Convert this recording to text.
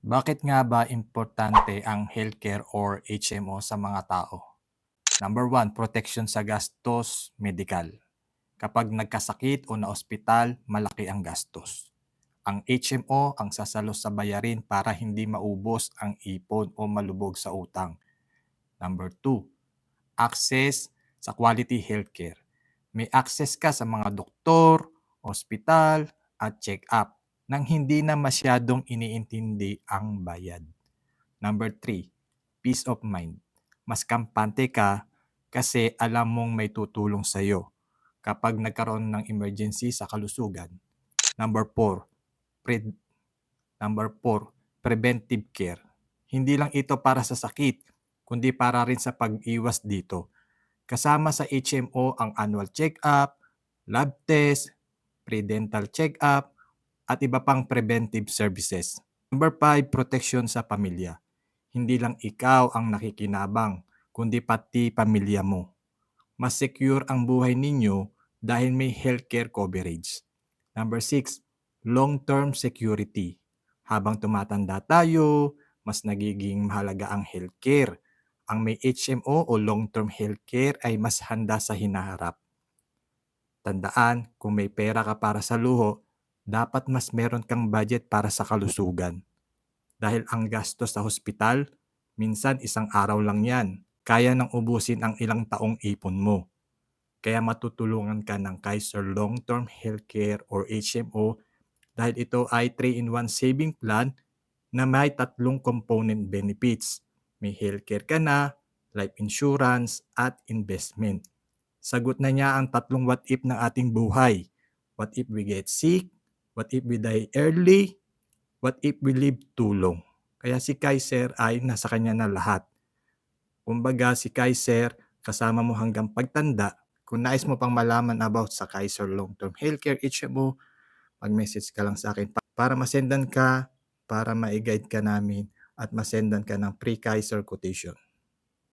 Bakit nga ba importante ang healthcare or HMO sa mga tao? Number one, protection sa gastos medikal. Kapag nagkasakit o naospital, malaki ang gastos. Ang HMO ang sasalo sa bayarin para hindi maubos ang ipon o malubog sa utang. Number two, access sa quality healthcare. May access ka sa mga doktor, ospital, at check-up nang hindi na masyadong iniintindi ang bayad. Number three, peace of mind. Mas kampante ka kasi alam mong may tutulong sa'yo kapag nagkaroon ng emergency sa kalusugan. Number four, pre- Number four, preventive care. Hindi lang ito para sa sakit, kundi para rin sa pag-iwas dito. Kasama sa HMO ang annual check-up, lab test, pre-dental check-up, at iba pang preventive services. Number five, protection sa pamilya. Hindi lang ikaw ang nakikinabang, kundi pati pamilya mo. Mas secure ang buhay ninyo dahil may healthcare coverage. Number six, long-term security. Habang tumatanda tayo, mas nagiging mahalaga ang healthcare. Ang may HMO o long-term healthcare ay mas handa sa hinaharap. Tandaan, kung may pera ka para sa luho, dapat mas meron kang budget para sa kalusugan. Dahil ang gastos sa hospital, minsan isang araw lang yan. Kaya nang ubusin ang ilang taong ipon mo. Kaya matutulungan ka ng Kaiser Long-Term Healthcare or HMO dahil ito ay 3-in-1 saving plan na may tatlong component benefits. May healthcare ka na, life insurance, at investment. Sagot na niya ang tatlong what if ng ating buhay. What if we get sick? What if we die early? What if we live too long? Kaya si Kaiser ay nasa kanya na lahat. Kumbaga si Kaiser kasama mo hanggang pagtanda. Kung nais mo pang malaman about sa Kaiser Long-Term Healthcare HMO, mag-message ka lang sa akin para masendan ka, para ma-guide ka namin at masendan ka ng pre-Kaiser quotation.